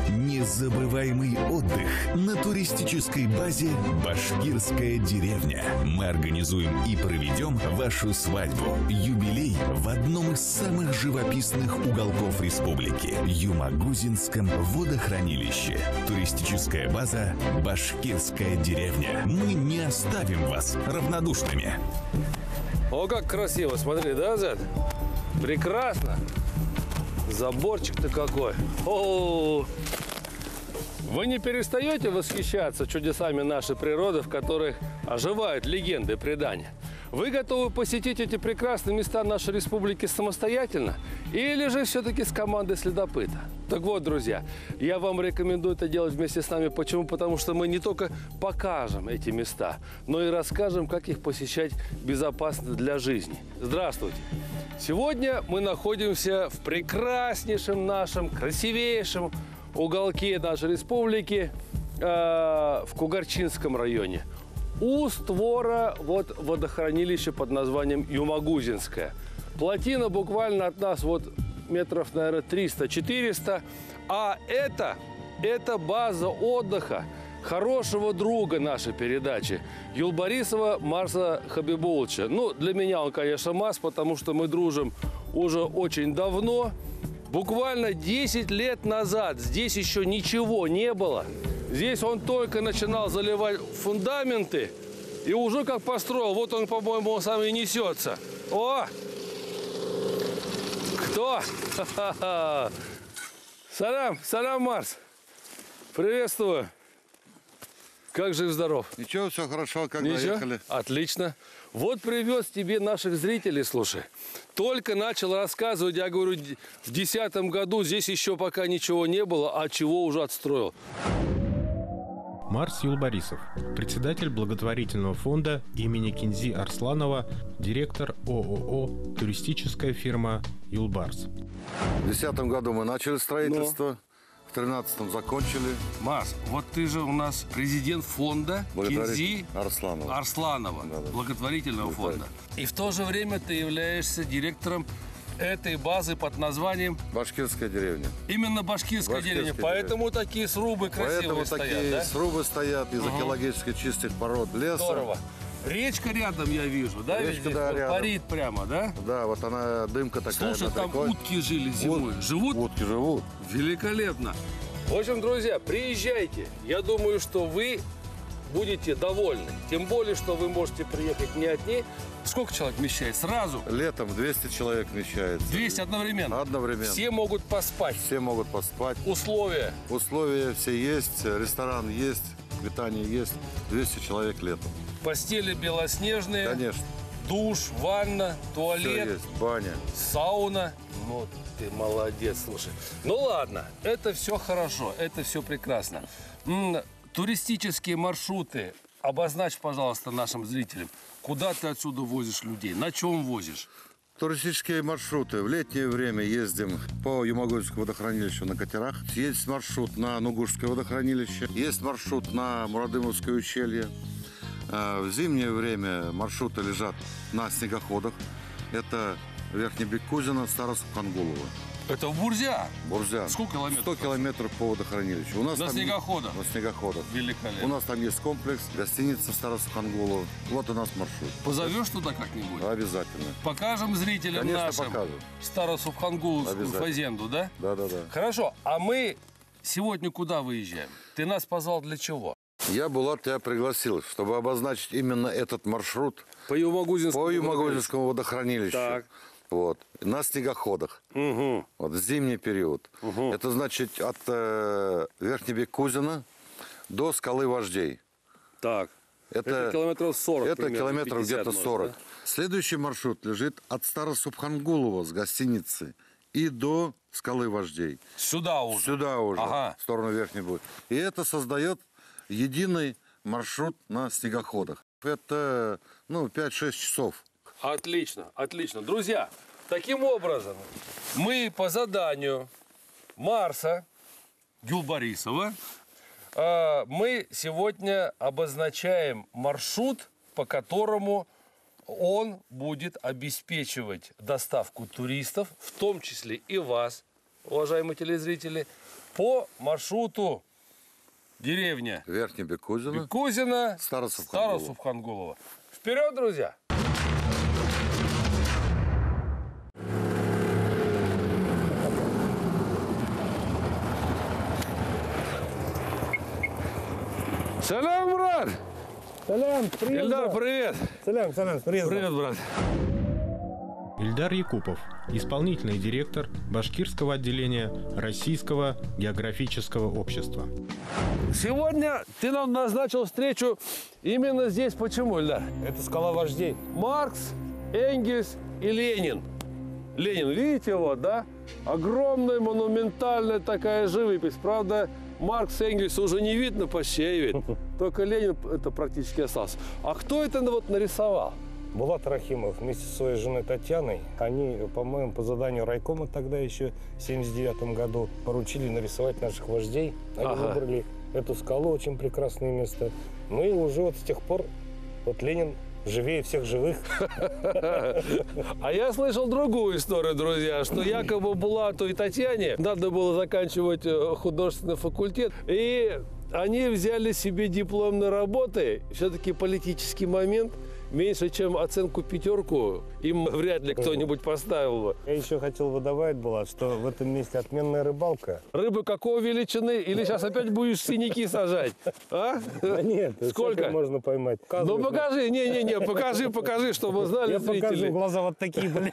Незабываемый отдых на туристической базе «Башкирская деревня». Мы организуем и проведем вашу свадьбу, юбилей в одном из самых живописных уголков республики – Юмагузинском водохранилище. Туристическая база «Башкирская деревня». Мы не оставим вас равнодушными. О, как красиво, смотри, да, Зет? Прекрасно. Заборчик-то какой. О, вы не перестаете восхищаться чудесами нашей природы, в которых оживают легенды и предания? Вы готовы посетить эти прекрасные места нашей республики самостоятельно? Или же все-таки с командой следопыта? Так вот, друзья, я вам рекомендую это делать вместе с нами. Почему? Потому что мы не только покажем эти места, но и расскажем, как их посещать безопасно для жизни. Здравствуйте! Сегодня мы находимся в прекраснейшем нашем, красивейшем уголке нашей республики, в Кугарчинском районе. У створа водохранилища под названием Юмагузинское. Плотина буквально от нас метров, наверное, 300-400. А это база отдыха хорошего друга нашей передачи Юлбарисова Марса Хабибуловича. Ну, для меня он, конечно, Марс, потому что мы дружим уже очень давно. Буквально 10 лет назад здесь еще ничего не было. Здесь он только начинал заливать фундаменты и уже как построил. Вот он, по-моему, сам и несется. О! Кто? Салам, Марс. Приветствую. Как жив-здоров? Ничего, все хорошо, как доехали. Отлично. Вот привез тебе наших зрителей, слушай. Только начал рассказывать, я говорю, в 2010 году здесь еще пока ничего не было, а чего уже отстроил. Марс Юлбарисов, председатель благотворительного фонда имени Кинзи Арсланова, директор ООО «Туристическая фирма Юлбарс». В 2010 году мы начали строительство, в 2013 закончили. Марс, вот ты же у нас президент фонда Кинзи Арсланова, да. Благотворительного фонда. И в то же время ты являешься директором этой базы под названием Башкирская деревня. Именно Башкирская деревня. Поэтому такие срубы красивые стоят, такие да? срубы стоят из экологически чистых пород леса. Здорово. Речка рядом я вижу, да? Речка, да, рядом. Парит прямо, да? Да, вот она, дымка такая. Слушай, там утки жили зимой. Живут? Утки живут. Великолепно. В общем, друзья, приезжайте. Я думаю, что вы будете довольны. Тем более, что вы можете приехать не одни. Сколько человек вмещает? Сразу? Летом 200 человек вмещается. 200 одновременно? Одновременно. Все могут поспать? Все могут поспать. Условия? Условия все есть, ресторан есть, питание есть. 200 человек летом. Постели белоснежные? Конечно. Душ, ванна, туалет? Все есть, баня. Сауна? Ну, ты молодец, слушай. Ну ладно, это все хорошо, это все прекрасно. Туристические маршруты обозначь, пожалуйста, нашим зрителям. Куда ты отсюда возишь людей? На чем возишь? Туристические маршруты. В летнее время ездим по Юмагузинскому водохранилищу на катерах. Есть маршрут на Нугушское водохранилище. Есть маршрут на Мурадымовское ущелье. В зимнее время маршруты лежат на снегоходах. Это Верхнебеккузино, Старосубхангулово. Это в Бурзя? Бурзя. Сколько километров? 100 километров по водохранилищу. У нас на снегоходах? На снегоходах. Великолепно. У нас там есть комплекс, гостиница Старосубхангулово. Вот у нас маршрут. Позовешь туда как-нибудь? Обязательно. Покажем зрителям Конечно, нашим покажем. Старосубхангуловскую фазенду, да? Да. Хорошо. А мы сегодня куда выезжаем? Ты нас позвал для чего? Я, Булат, тебя пригласил, чтобы обозначить именно этот маршрут по Юмагузинскому водохранилищу. Так. Вот, на снегоходах. Угу. Вот, в зимний период. Угу. Это значит от Верхнебеккузина до Скалы Вождей. Так. Это километров 40. Это примерно, километров где-то 40. Да? Следующий маршрут лежит от Старосубхангулова с гостиницы и до Скалы Вождей. Сюда уже? Сюда уже, ага. в сторону Верхней будет. И это создает единый маршрут на снегоходах. Это 5-6 часов. Отлично, отлично. Друзья, таким образом, мы по заданию Марса Юлбарисова мы сегодня обозначаем маршрут, по которому он будет обеспечивать доставку туристов, в том числе и вас, уважаемые телезрители, по маршруту деревня Верхний Бекузино. Бекузино, Старосубхангулова. Старосубхангулова. Вперед, друзья! Салям, брат! Салям, привет. Ильдар, брат. привет! Салям, привет. Привет, брат! Ильдар Якупов, исполнительный директор башкирского отделения Российского географического общества. Сегодня ты нам назначил встречу именно здесь. Почему, Ильдар? Это скала вождей. Маркс, Энгельс и Ленин. Ленин, видите его, да? Огромная, монументальная такая живопись. Правда, Маркс, Энгельс уже не видно, почти не видно. Только Ленин это практически остался. А кто это вот нарисовал? Булат Рахимов вместе со своей женой Татьяной. Они, по-моему, по заданию райкома тогда еще в 1979 году поручили нарисовать наших вождей. Они выбрали эту скалу, очень прекрасное место. Ну и уже вот с тех пор вот Ленин живее всех живых. А я слышал другую историю, друзья, что якобы Булату и Татьяне надо было заканчивать художественный факультет, и они взяли себе дипломные работы. Все-таки политический момент. Меньше, чем оценку 5, им вряд ли кто-нибудь поставил бы. Я еще хотел бы добавить, Булат, что в этом месте отменная рыбалка. Рыбы какого величины? Или сейчас опять будешь синяки сажать? А? Да нет, Сколько можно поймать? Ну покажи, покажи, чтобы знали Я зрители. покажу, глаза вот такие были.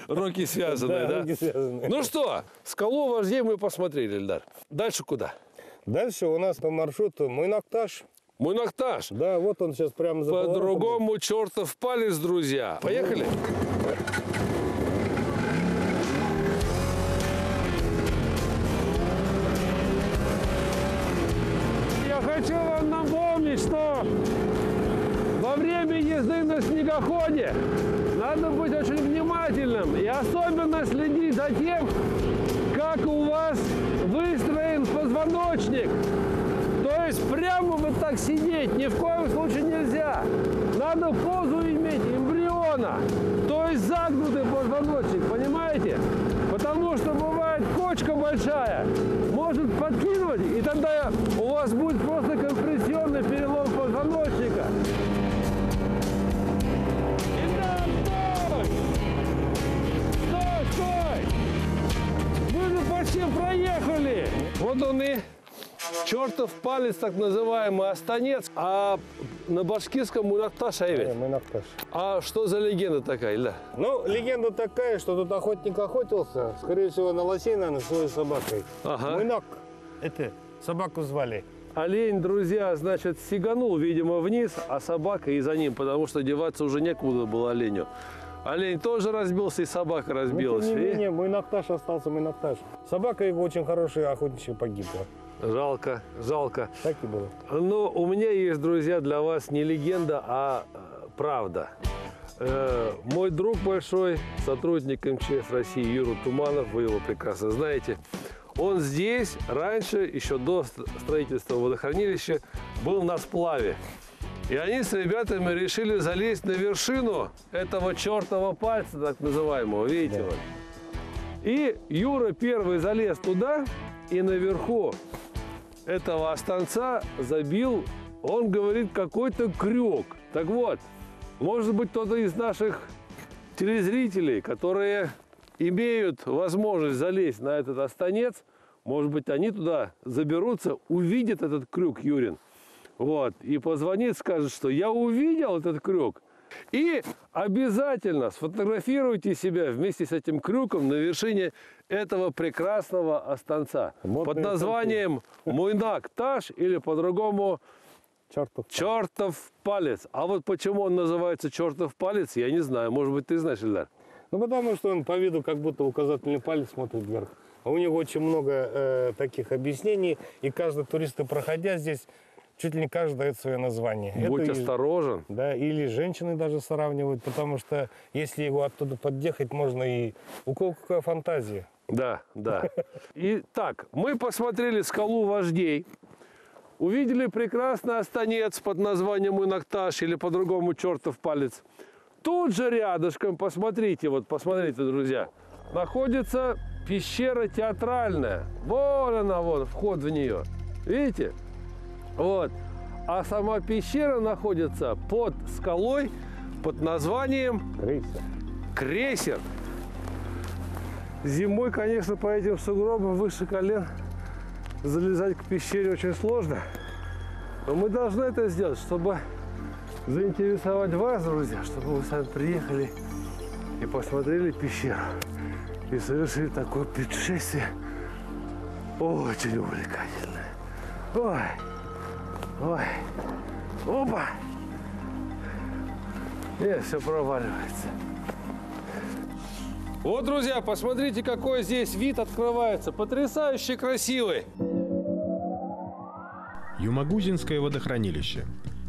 Руки связаны, да? руки связаны. Ну что, скалу вождей мы посмотрели, Ильдар. Дальше куда? Дальше у нас по маршруту Мойнакташ. Мойнакташ. Да, вот он сейчас прямо за поворотом. По-другому чертов палец, друзья. Поехали? Я хочу вам напомнить, что во время езды на снегоходе надо быть очень внимательным и особенно следить за тем, как у вас выстроен позвоночник. То есть прямо вот так сидеть ни в коем случае нельзя. Надо позу иметь эмбриона, то есть загнутый позвоночник, понимаете? Потому что бывает кочка большая, может подкинуть, и тогда у вас будет просто компрессионный перелом позвоночника. Итак, стой! Мы же почти проехали! Вот он и чертов палец, так называемый, Астанец, а на башкирском Мойнакташ, Мойнакташ. А что за легенда такая, Илья? Ну, легенда такая, что тут охотник охотился, скорее всего, на лосей, наверное, с своей собакой. Ага. Мойнак. Это собаку звали. Олень, друзья, значит, сиганул, видимо, вниз, а собака и за ним, потому что деваться уже некуда было оленю. Олень тоже разбился, и собака разбилась. Но, тем не менее, Мойнакташ остался Мойнакташ. Собака его очень хорошая, охотничья, погибла. Жалко, жалко. Так и было. Но у меня есть, друзья, для вас не легенда, а правда. Мой друг большой, сотрудник МЧС России Юра Туманов, вы его прекрасно знаете, он здесь раньше, еще до строительства водохранилища, был на сплаве. И они с ребятами решили залезть на вершину этого чертова пальца, так называемого, видите, вот. И Юра первый залез туда, и наверху этого останца забил, он говорит, какой-то крюк. Так вот, может быть, кто-то из наших телезрителей, которые имеют возможность залезть на этот останец, может быть, они туда заберутся, увидят этот крюк, Юрин, вот, и позвонит, скажет, что я увидел этот крюк. И обязательно сфотографируйте себя вместе с этим крюком на вершине этого прекрасного останца под названием Мойнакташ или по-другому чертов палец. А вот почему он называется чертов палец, я не знаю. Может быть, ты знаешь, Ильдар? Ну, потому что он по виду как будто указательный палец смотрит вверх. А у него очень много таких объяснений, и каждый турист, проходя здесь, чуть ли не каждый дает свое название. Будь осторожен. Да, или женщины даже сравнивают, потому что если его оттуда подъехать, можно и... У кого какая фантазия. Да, да. Итак, мы посмотрели скалу вождей, увидели прекрасный останец под названием Мойнакташ или по-другому чертов палец. Тут же рядышком, посмотрите, вот посмотрите, друзья, находится пещера театральная. Вон она, вот, вход в нее. Видите? Вот. А сама пещера находится под скалой под названием Крейсер. Зимой, конечно, по этим сугробам выше колен залезать к пещере очень сложно. Но мы должны это сделать, чтобы заинтересовать вас, друзья, чтобы вы сами приехали и посмотрели пещеру. И совершили такое путешествие очень увлекательное. Ой, ой, опа! Нет, все проваливается. Вот, друзья, посмотрите, какой здесь вид открывается. Потрясающе красивый. Юмагузинское водохранилище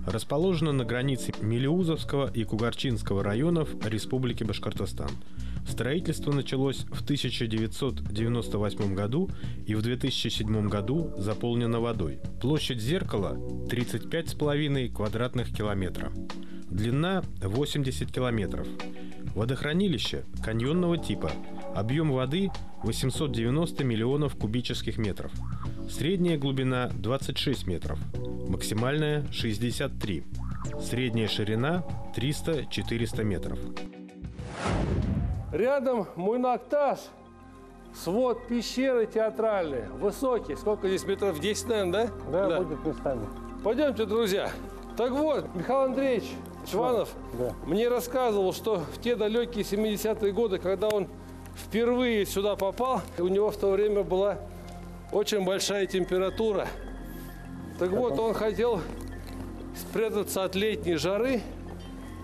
расположено на границе Мелеузовского и Кугарчинского районов Республики Башкортостан. Строительство началось в 1998 году и в 2007 году заполнено водой. Площадь зеркала 35,5 квадратных километра. Длина 80 километров. Водохранилище каньонного типа. Объем воды 890 миллионов кубических метров. Средняя глубина 26 метров. Максимальная 63. Средняя ширина 300-400 метров. Рядом Муйнакташ, свод пещеры театральной, высокий. Сколько здесь метров? 10, наверное, да? Да, будет местами. Пойдемте, друзья. Так вот, Михаил Андреевич Чванов мне рассказывал, что в те далекие 70-е годы, когда он впервые сюда попал, у него в то время была очень большая температура. Так вот, он хотел спрятаться от летней жары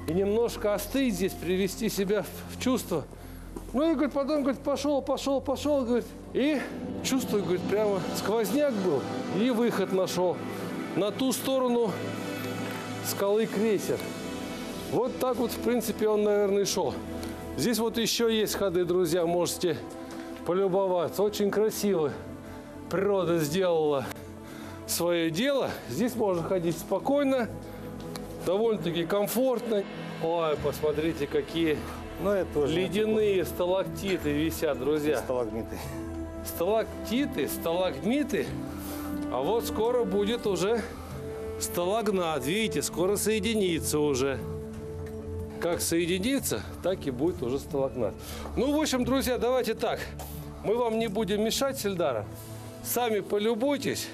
и немножко остыть здесь, привести себя в чувство. Ну и, говорит, потом, говорит, пошел, говорит, и чувствую, говорит, прямо сквозняк был, и выход нашел на ту сторону скалы Крейсер. Вот так вот, в принципе, он, наверное, и шел. Здесь вот еще есть ходы, друзья, можете полюбоваться. Очень красиво природа сделала свое дело. Здесь можно ходить спокойно, довольно-таки комфортно. Ой, посмотрите, какие ледяные сталактиты висят, друзья. Сталагмиты. Сталактиты, сталагмиты. А вот скоро будет уже сталагнат. Видите, скоро соединится уже. Как соединится, так и будет уже сталагнат. Ну, в общем, друзья, давайте так. Мы вам не будем мешать с Эльдаром. Сами полюбуйтесь,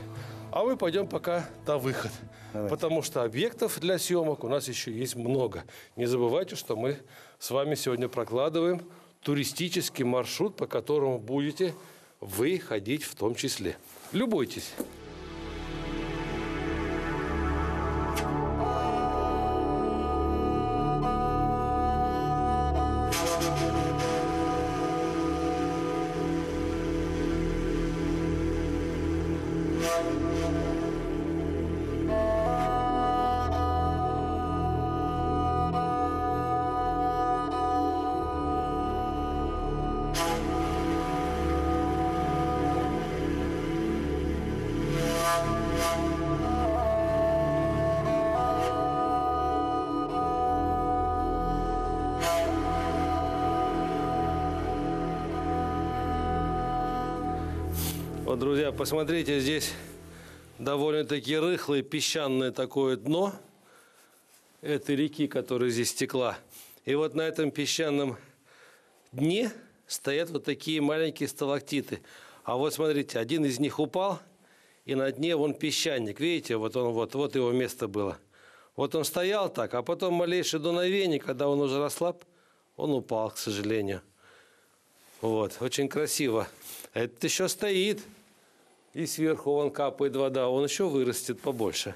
а мы пойдем пока на выход. Давайте. Потому что объектов для съемок у нас еще есть много. Не забывайте, что мы с вами сегодня прокладываем туристический маршрут, по которому будете вы ходить в том числе. Любуйтесь. Вот, друзья, посмотрите, здесь довольно-таки рыхлое песчаное такое дно этой реки, которая здесь текла. И вот на этом песчаном дне стоят вот такие маленькие сталактиты. А вот смотрите, один из них упал, и на дне вон песчаник. Видите, вот он, вот его место было. Вот он стоял так, а потом малейшее дуновение, когда он уже расслаб, он упал, к сожалению. Вот, очень красиво. Это еще стоит. И сверху вон капает вода, он еще вырастет побольше.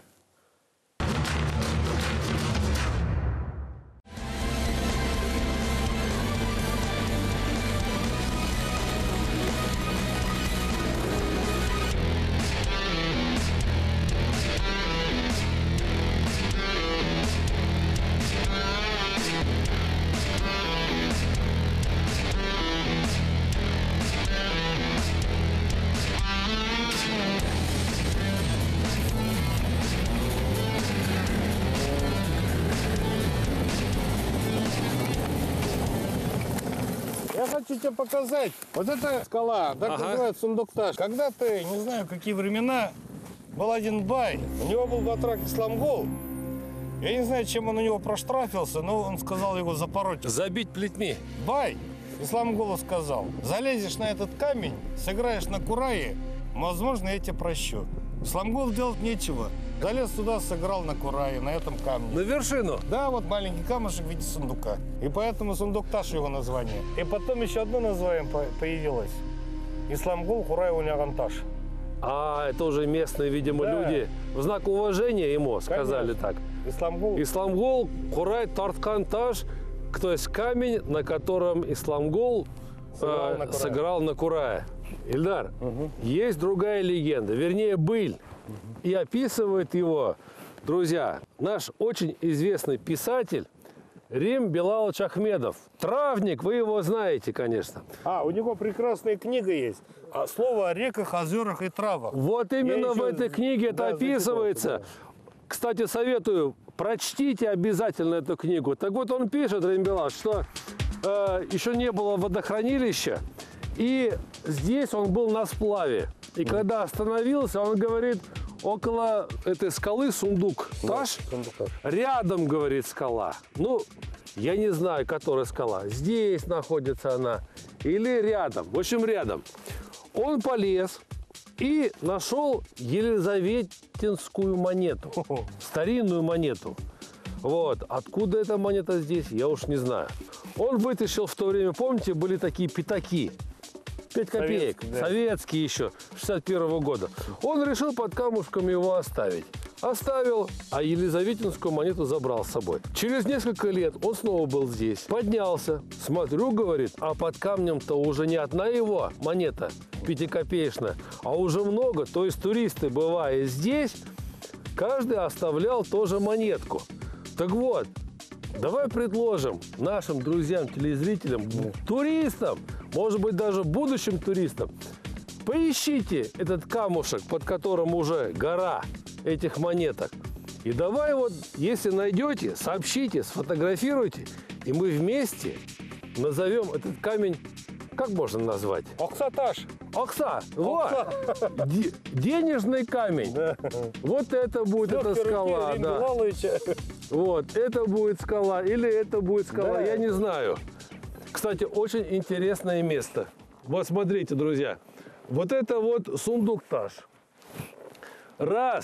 хочу тебе показать. Вот эта скала, так называют Сундукташ. Когда-то, не знаю, в какие времена, был один бай. У него был батрак Исламгол. Я не знаю, чем он у него проштрафился, но он сказал его запороть. Забить плетьми. Бай, Исламголу сказал, залезешь на этот камень, сыграешь на курае, возможно, я тебя прощу. Исламгол делать нечего. Залез туда, сыграл на курае, на этом камне. На вершину. Да, вот маленький камушек в виде сундука. И поэтому Сундукташ его название. И потом еще одно название появилось. Исламгол Курай Уняганташ. А, это уже местные, видимо, Да. люди в знак уважения ему сказали так. Исламгол. Исламгол Курай Тартканташ, то есть камень, на котором Исламгол сыграл на курае. Ильдар, есть другая легенда, вернее, быль. И описывает его, друзья, наш очень известный писатель Рим Белалович Ахмедов. Травник, вы его знаете, конечно. У него прекрасная книга есть. Слово о реках, озерах и травах. Вот именно в этой книге это описывается. Да. Кстати, советую, прочтите обязательно эту книгу. Так вот он пишет, Рим Белалович, что еще не было водохранилища, и здесь он был на сплаве. И когда остановился, он говорит, около этой скалы Сундукташ, рядом, говорит, скала. Ну, я не знаю, которая скала. Здесь находится она или рядом. В общем, рядом. Он полез и нашел елизаветинскую монету, старинную монету. Вот. Откуда эта монета здесь, я уж не знаю. Он вытащил в то время, помните, были такие пятаки. 5 копеек, советские еще, 61-го года. Он решил под камушком его оставить. Оставил, а елизаветинскую монету забрал с собой. Через несколько лет он снова был здесь. Поднялся, смотрю, говорит, а под камнем-то уже не одна его монета, 5-копеечная, а уже много. То есть туристы, бывая здесь, каждый оставлял тоже монетку. Так вот, давай предложим нашим друзьям, телезрителям, туристам, может быть, даже будущим туристам, поищите этот камушек, под которым уже гора этих монеток. И давай вот, если найдете, сообщите, сфотографируйте, и мы вместе назовем этот камень, как можно назвать? Оксаташ. Окса. Вот. Денежный камень. Да. Вот это будет эта скала. Да. Вот, это будет скала или это будет скала, я не знаю. Кстати, очень интересное место. Вот смотрите, друзья. Вот это вот Сундукташ. 1,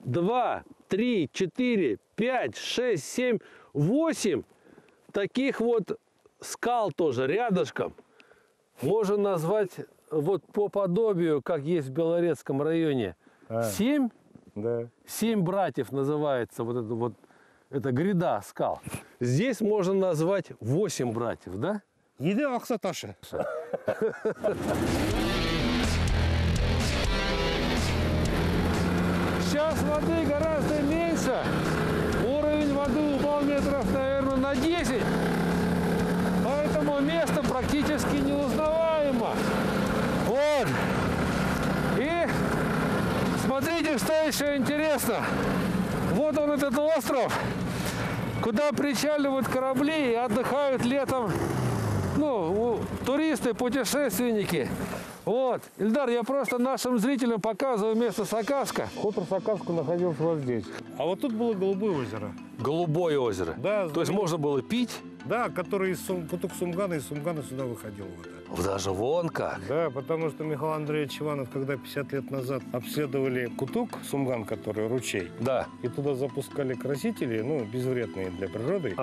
2, 3, 4, 5, 6, 7, 8 таких вот скал тоже рядышком. Можно назвать вот по подобию, как есть в Белорецком районе. 7? Да. 7 братьев называется вот эта гряда скал. Здесь можно назвать 8 братьев, да? Еды Оксаташи. Сейчас воды гораздо меньше. Уровень воды упал метров, наверное, на 10. Поэтому место практически неузнаваемо. Вот. И смотрите, что еще интересно. Вот он, этот остров, куда причаливают корабли и отдыхают летом, туристы, путешественники. Вот. Ильдар, я просто нашим зрителям показываю место Сакаска. Хутор Сакаску находился вот здесь. А вот тут было Голубое озеро. Голубое озеро. Да, то есть можно было пить? Да, который из Путук-Сумгана, из Сумгана сюда выходил. Вот. Даже вон как. Да, потому что Михаил Андреевич Иванов, когда 50 лет назад обследовали Кутук, Сумган, который ручей, да, и туда запускали красители, безвредные для природы,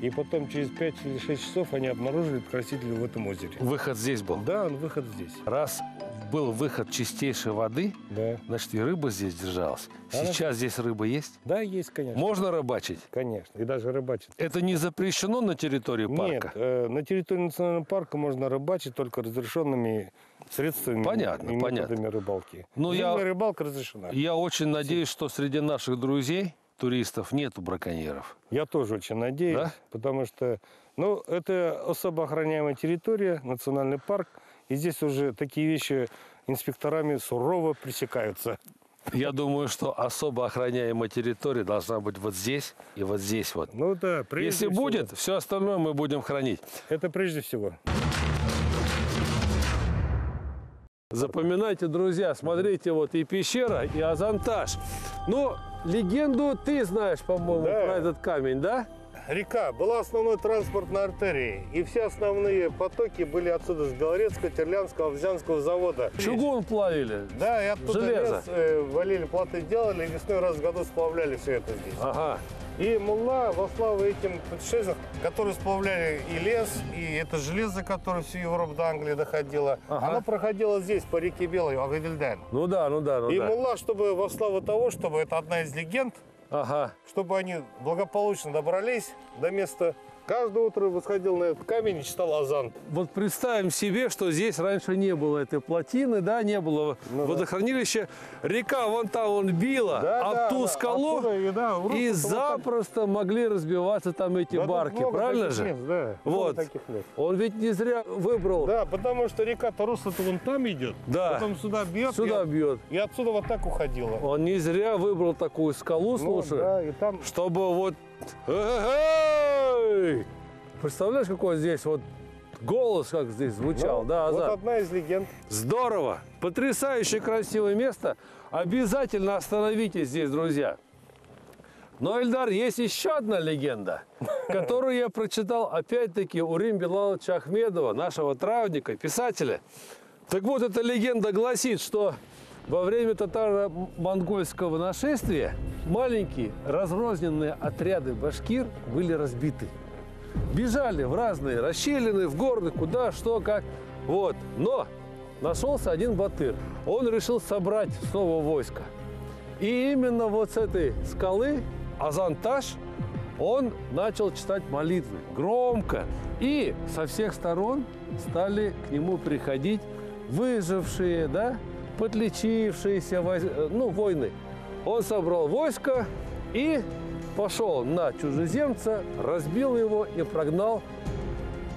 и потом через 5 или 6 часов они обнаружили красители в этом озере. Выход здесь был? Да, выход здесь. Раз был выход чистейшей воды, да, значит, и рыба здесь держалась. Сейчас здесь рыба есть? Да, есть, конечно. Можно рыбачить? Конечно, и даже рыбачить. Это не запрещено на территории парка? Нет, на территории национального парка можно рыбачить только разрешенными средствами и методами рыбалки. Рыбалка разрешена. Я очень надеюсь, что среди наших друзей, туристов, нету браконьеров. Я тоже очень надеюсь, да? Потому что это особо охраняемая территория, национальный парк, и здесь уже такие вещи инспекторами сурово пресекаются. Я думаю, что особо охраняемая территория должна быть вот здесь и вот здесь вот. Да, Если будет, все остальное мы будем хранить. Это прежде всего. Запоминайте, друзья, смотрите, вот и пещера, и Азантаж. Ну, легенду ты знаешь, по-моему, Да. про этот камень, да? Река была основной транспортной артерией, и все основные потоки были отсюда, с Белорецкого, Терлянского, Овзянского завода. Чугун плавили. Да, и оттуда Железо. лес, валили, плоты делали, и весной раз в году сплавляли все это здесь. Ага. И мулла во славу этим путешествиям, которые сплавляли и лес, и это железо, которое всю Европу до Англии доходило, Ага. оно проходило здесь, по реке Белой, Агадельдайн. Ну да, ну да, ну И да. мулла, чтобы во славу того, чтобы это одна из легенд, Ага. чтобы они благополучно добрались до места. Каждое утро восходил на этот камень и читал азан. Вот представим себе, что здесь раньше не было этой плотины, да, не было водохранилища. Река вон там вон била об ту скалу, Оттуда, и русло, запросто могли разбиваться там эти да, тут барки, много правильно таких же? мест, да, много Вот. таких мест. Он ведь не зря выбрал. Да, потому что река-то русло-то вон там идет, Да. потом сюда бьет, Сюда бьет. и отсюда вот так уходила. Он не зря выбрал такую скалу, слушай, да, и там чтобы вот... Эй! Представляешь, какой здесь вот голос, как здесь звучал, ну, да, вот Азат? одна из легенд. Здорово! Потрясающе красивое место. Обязательно остановитесь здесь, друзья. Но, Эльдар, есть еще одна легенда, которую я прочитал опять-таки у Рим Билаловича Ахмедова, нашего травника, писателя. Так вот, эта легенда гласит, что во время татаро-монгольского нашествия маленькие разрозненные отряды башкир были разбиты. Бежали в разные расщелины, в горы, куда, что, как. Вот. Но нашелся один батыр. Он решил собрать снова войско. И именно вот с этой скалы, Азантаж, он начал читать молитвы громко. И со всех сторон стали к нему приходить выжившие, да, подлечившиеся войны. Он собрал войско и пошел на чужеземца, разбил его и прогнал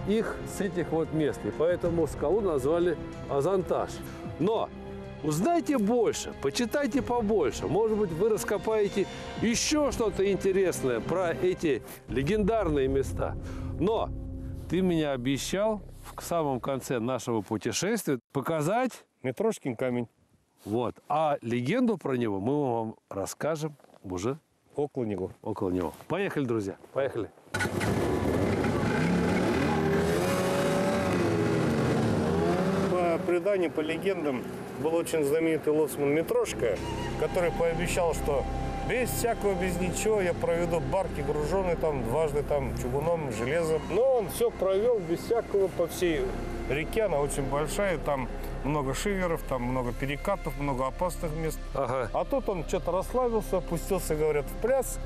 их с этих вот мест. И поэтому скалу назвали Азантаж. Но узнайте больше, почитайте побольше. Может быть, вы раскопаете еще что-то интересное про эти легендарные места. Но ты меня обещал в самом конце нашего путешествия показать Митрошкин камень. вот. А легенду про него мы вам расскажем уже Около него. около него. Поехали, друзья, поехали. По преданию, по легендам, был очень знаменитый лоцман Митрошка, который пообещал, что без всякого, без ничего я проведу барки, груженные там дважды там чугуном, железом. Но он все провел без всякого по всей реке, она очень большая, там много шиверов, там много перекатов, много опасных мест. Ага. А тут он что-то расслабился, опустился, говорят, в пляс,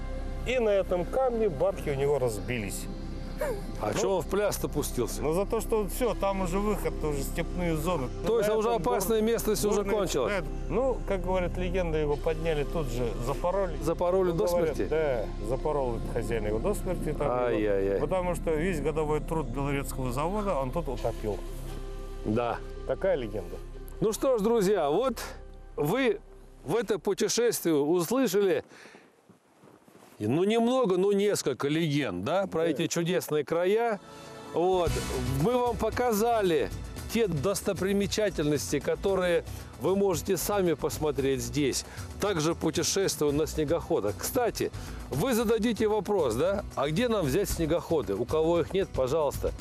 и на этом камне барки у него разбились. А что он в пляс-то пустился? Но за то, что все, там уже выход, уже степные зоны. То есть На уже этом опасная местность уже горные- кончилась? да, ну, как говорят легенды, его подняли тут же, запороли. Запороли до Говорят, смерти? Да, запорол хозяин его до смерти. там его. Ай-яй-яй. Потому что весь годовой труд Белорецкого завода он тут утопил. Да. Такая легенда. Ну что ж, друзья, вот вы в это путешествие услышали, ну, немного, но несколько легенд, да, про эти чудесные края. Вот. Мы вам показали те достопримечательности, которые вы можете сами посмотреть здесь. Также путешествуя на снегоходах. Кстати, вы зададите вопрос, да, а где нам взять снегоходы? У кого их нет, пожалуйста,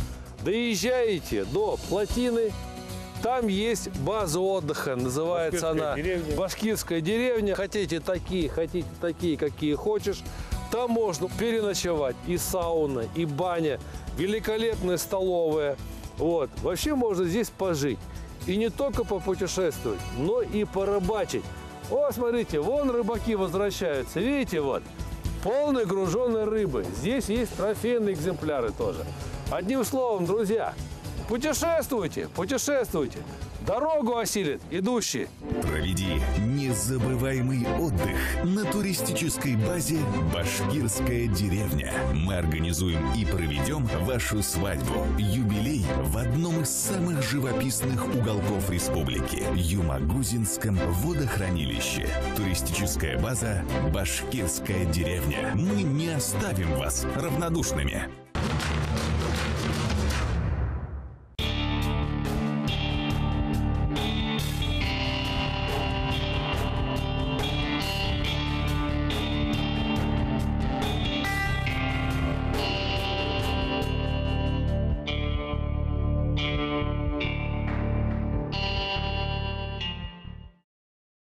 доезжаете до плотины. Там есть база отдыха, называется Башкирская она деревня. Башкирская деревня. Хотите такие, какие хочешь. Там можно переночевать, и сауна, и баня, великолепная столовая. Вот. Вообще можно здесь пожить. И не только попутешествовать, но и порыбачить. О, смотрите, вон рыбаки возвращаются. Видите, вот, полной груженой рыбы. Здесь есть трофейные экземпляры тоже. Одним словом, друзья, путешествуйте, путешествуйте. Дорогу осилит идущий. Проведи незабываемый отдых на туристической базе «Башкирская деревня». Мы организуем и проведем вашу свадьбу, юбилей в одном из самых живописных уголков республики – Юмагузинском водохранилище. Туристическая база «Башкирская деревня». Мы не оставим вас равнодушными.